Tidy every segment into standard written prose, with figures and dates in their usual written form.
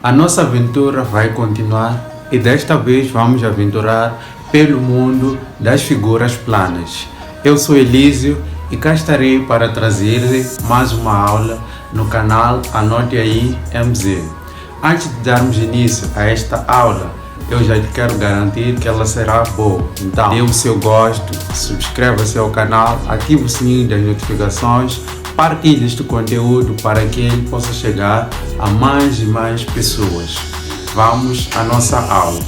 A nossa aventura vai continuar e desta vez vamos aventurar pelo mundo das figuras planas. Eu sou Elísio e cá estarei para trazer mais uma aula no canal Anote aí MZ. Antes de darmos início a esta aula, eu já quero garantir que ela será boa. Então, dê o seu gosto, subscreva-se ao canal, ative o sininho das notificações, partilhe este conteúdo para que ele possa chegar a mais e mais pessoas. Vamos à nossa aula.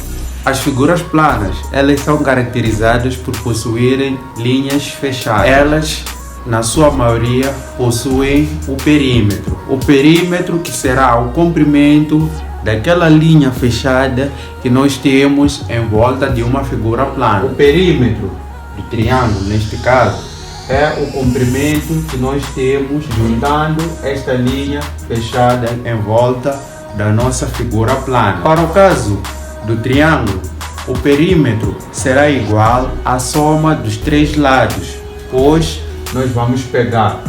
As figuras planas, elas são caracterizadas por possuírem linhas fechadas. Elas, na sua maioria, possuem o perímetro. O perímetro que será o comprimento daquela linha fechada que nós temos em volta de uma figura plana. O perímetro do triângulo, neste caso, é o comprimento que nós temos juntando esta linha fechada em volta da nossa figura plana. Para o caso do triângulo, o perímetro será igual à soma dos três lados, pois nós vamos pegar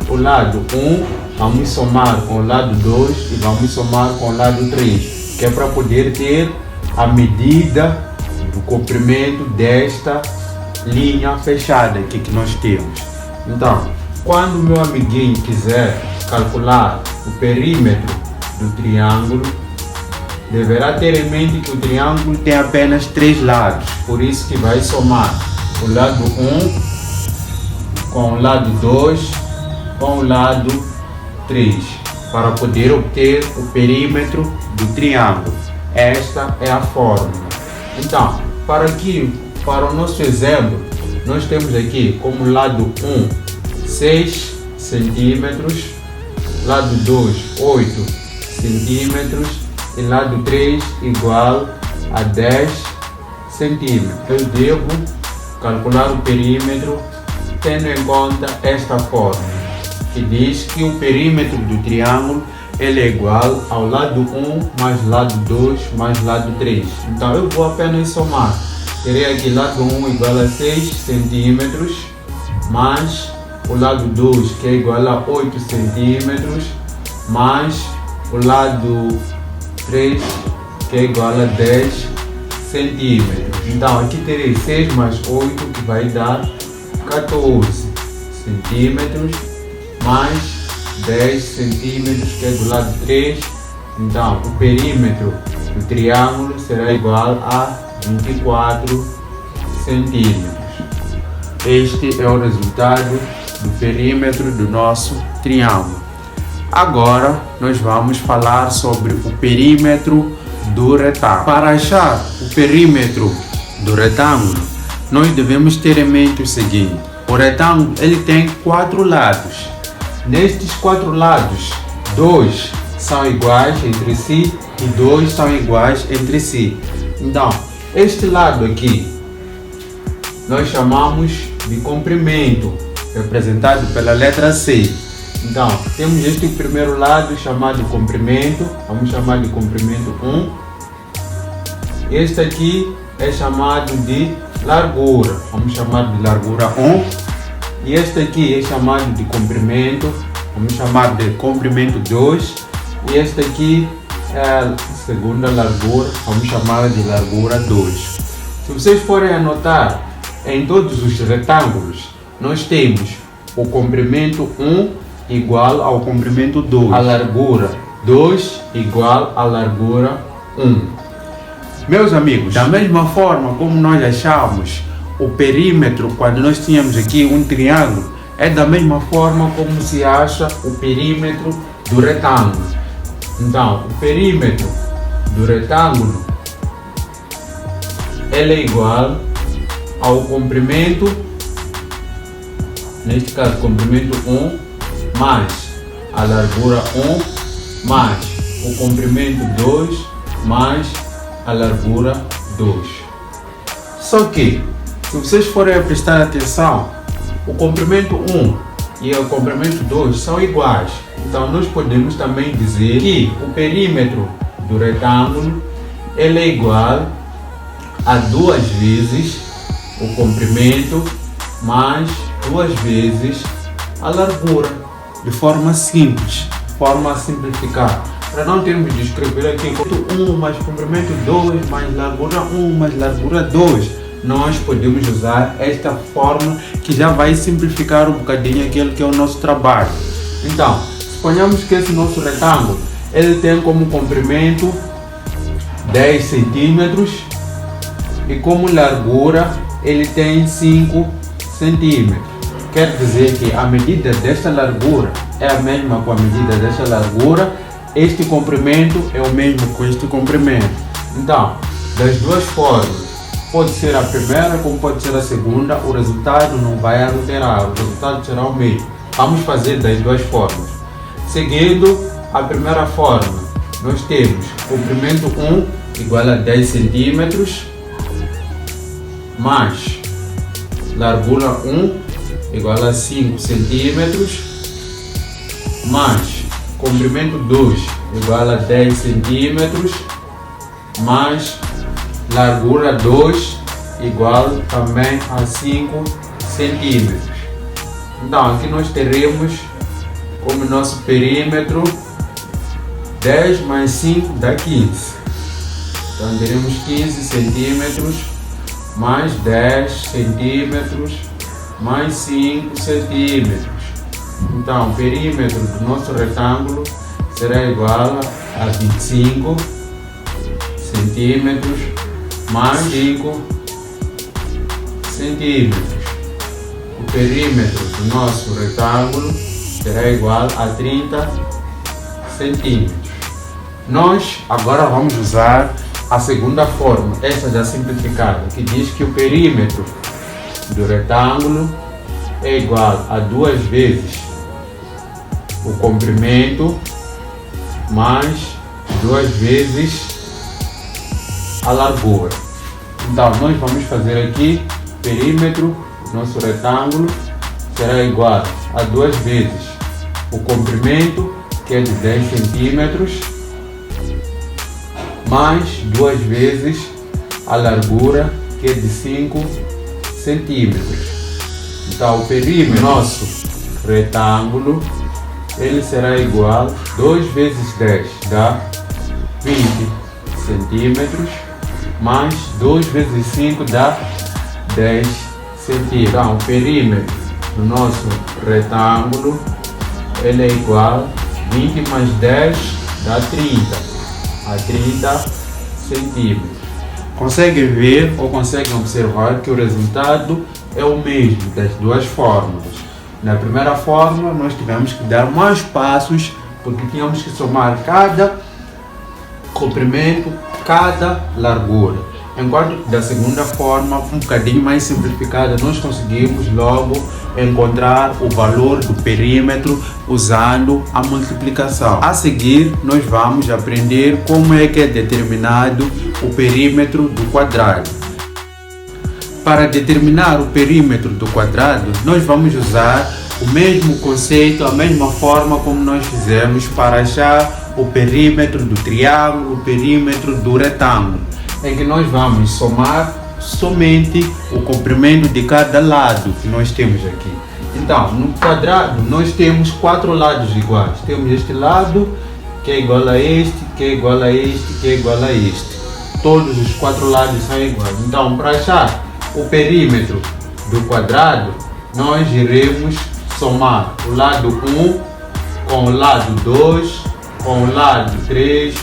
o lado 1, vamos somar com o lado 2 e vamos somar com o lado 3, que é para poder ter a medida do comprimento desta linha fechada aqui que nós temos. Então, quando o meu amiguinho quiser calcular o perímetro do triângulo, deverá ter em mente que o triângulo tem apenas três lados, por isso que vai somar o lado 1 com o lado 2 com o lado 3 para poder obter o perímetro do triângulo. Esta é a fórmula. Então, para o nosso exemplo, nós temos aqui como lado 1 6 centímetros, lado 2 8 centímetros e lado 3 igual a 10 centímetros. Eu devo calcular o perímetro tendo em conta esta fórmula, que diz que o perímetro do triângulo ele é igual ao lado 1 mais lado 2 mais lado 3. Então eu vou apenas somar. Terei aqui lado 1 igual a 6 centímetros, mais o lado 2 que é igual a 8 centímetros, mais o lado 3 que é igual a 10 centímetros. Então aqui terei 6 mais 8 que vai dar 14 centímetros, mais 10 centímetros que é do lado 3. Então o perímetro do triângulo será igual a 24 centímetros. Este é o resultado do perímetro do nosso triângulo. Agora nós vamos falar sobre o perímetro do retângulo. Para achar o perímetro do retângulo, nós devemos ter em mente o seguinte: o retângulo ele tem 4 lados. Nestes 4 lados, 2 são iguais entre si e 2 são iguais entre si. Então, este lado aqui nós chamamos de comprimento, representado pela letra C. Então, temos este primeiro lado chamado comprimento, vamos chamar de comprimento 1. Este aqui é chamado de largura, vamos chamar de largura 1. E este aqui é chamado de comprimento, vamos chamar de comprimento 2. E este aqui é a segunda largura, vamos chamar de largura 2. Se vocês forem anotar, em todos os retângulos, nós temos o comprimento 1 igual ao comprimento 2, a largura 2 igual à largura 1. Meus amigos, da mesma forma como nós achamos o perímetro quando nós tínhamos aqui um triângulo, é da mesma forma como se acha o perímetro do retângulo. Então, o perímetro do retângulo ele é igual ao comprimento, neste caso comprimento 1, mais a largura 1, mais o comprimento 2, mais a largura 2. Só que, se vocês forem prestar atenção, o comprimento 1 e o comprimento 2 são iguais. Então nós podemos também dizer que o perímetro do retângulo ele é igual a 2 vezes o comprimento mais 2 vezes a largura. De forma simples, forma a simplificar, para não termos de escrever aqui 1 mais comprimento 2 mais largura 1 mais largura 2, nós podemos usar esta fórmula que já vai simplificar um bocadinho aquele que é o nosso trabalho. Então, suponhamos que esse nosso retângulo ele tem como comprimento 10 centímetros e como largura ele tem 5 centímetros. Quer dizer que a medida desta largura é a mesma com a medida desta largura, este comprimento é o mesmo com este comprimento. Então, das duas formas, pode ser a primeira como pode ser a segunda, o resultado não vai alterar, o resultado será o mesmo. Vamos fazer das duas formas. Seguindo a primeira forma, nós temos comprimento 1 igual a 10 centímetros mais largura 1 igual a 5 centímetros mais comprimento 2 igual a 10 centímetros mais largura 2 igual também a 5 centímetros. Então aqui nós teremos como nosso perímetro 10 mais 5 dá 15. Então teremos 15 centímetros mais 10 centímetros mais 5 centímetros. Então o perímetro do nosso retângulo será igual a 25 centímetros mais 5 centímetros. O perímetro do nosso retângulo será igual a 30 centímetros. Nós agora vamos usar a segunda forma, essa já simplificada, que diz que o perímetro do retângulo é igual a 2 vezes o comprimento mais 2 vezes a largura. Então nós vamos fazer aqui perímetro do nosso retângulo será igual a 2 vezes o comprimento, que é de 10 centímetros, mais 2 vezes a largura, que é de 5 centímetros. Então o perímetro do nosso retângulo ele será igual a 2 vezes 10 dá 20 centímetros mais 2 vezes 5 dá 10 centímetros. Então o perímetro do nosso retângulo ele é igual a 20 mais 10 dá 30 a 30 centímetros. Conseguem ver ou conseguem observar que o resultado é o mesmo das duas fórmulas. Na primeira forma nós tivemos que dar mais passos porque tínhamos que somar cada comprimento, cada largura. Enquanto da segunda forma, um bocadinho mais simplificada, nós conseguimos logo encontrar o valor do perímetro usando a multiplicação. A seguir, nós vamos aprender como é que é determinado o perímetro do quadrado. Para determinar o perímetro do quadrado, nós vamos usar o mesmo conceito, a mesma forma como nós fizemos para achar o perímetro do triângulo, o perímetro do retângulo, em que nós vamos somar somente o comprimento de cada lado que nós temos aqui. Então, no quadrado nós temos 4 lados iguais. Temos este lado que é igual a este, que é igual a este, que é igual a este. Todos os 4 lados são iguais. Então, para achar o perímetro do quadrado, nós iremos somar o lado 1 com o lado 2, com o lado 3,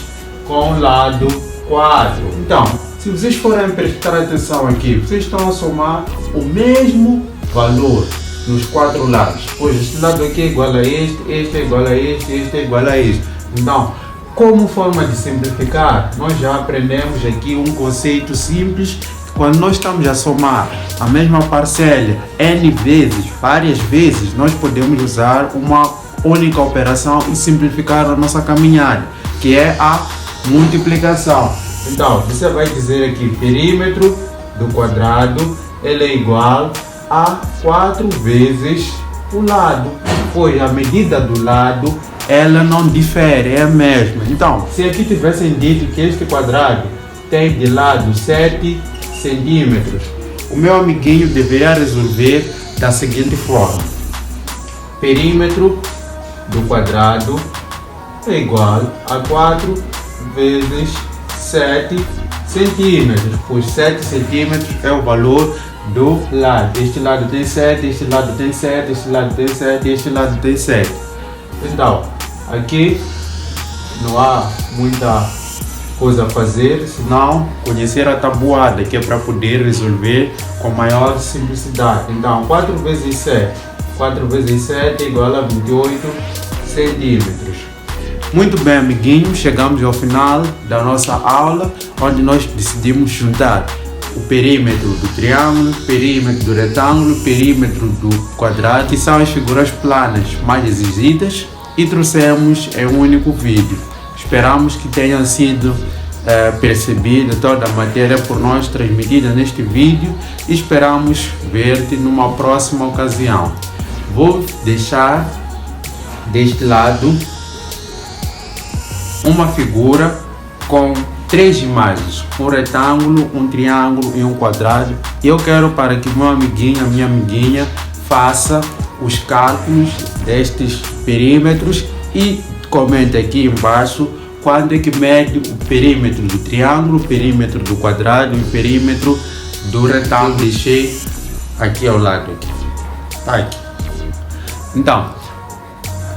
com o lado 4. Então, se vocês forem prestar atenção aqui, vocês estão a somar o mesmo valor nos 4 lados. Pois este lado aqui é igual a este é igual a este é igual a este. Então, como forma de simplificar, nós já aprendemos aqui um conceito simples. Quando nós estamos a somar a mesma parcela n vezes, várias vezes, nós podemos usar uma única operação e simplificar a nossa caminhada, que é a multiplicação. Então, você vai dizer aqui, perímetro do quadrado, ele é igual a 4 vezes o lado, pois a medida do lado, ela não difere, é a mesma. Então, se aqui tivessem dito que este quadrado tem de lado 7 centímetros, o meu amiguinho deveria resolver da seguinte forma: perímetro do quadrado é igual a 4 vezes 7 centímetros, pois 7 centímetros é o valor do lado. Este lado tem 7, este lado tem 7, este lado tem 7 e este lado tem 7. Então, aqui não há muita coisa a fazer, senão conhecer a tabuada, que é para poder resolver com maior simplicidade. Então, 4 vezes 7. 4 vezes 7 é igual a 28 centímetros. Muito bem, amiguinhos, chegamos ao final da nossa aula, onde nós decidimos juntar o perímetro do triângulo, perímetro do retângulo, perímetro do quadrado, que são as figuras planas mais exigidas, e trouxemos em um único vídeo. Esperamos que tenham sido percebida toda a matéria por nós transmitida neste vídeo e esperamos ver-te numa próxima ocasião. Vou deixar deste lado uma figura com 3 imagens, um retângulo, um triângulo e um quadrado. Eu quero para que meu amiguinho, minha amiguinha, faça os cálculos destes perímetros e comente aqui embaixo quando é que mede o perímetro do triângulo, o perímetro do quadrado e o perímetro do retângulo. Deixei aqui ao lado. Tá aqui. Então,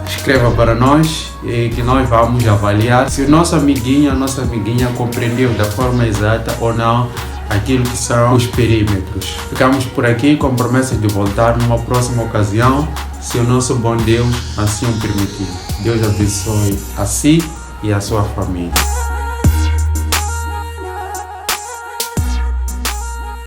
escreva para nós e que nós vamos avaliar se o nosso amiguinho, a nossa amiguinha compreendeu da forma exata ou não aquilo que são os perímetros. Ficamos por aqui com promessa de voltar numa próxima ocasião, se o nosso bom Deus assim o permitir. Deus abençoe a si e a sua família.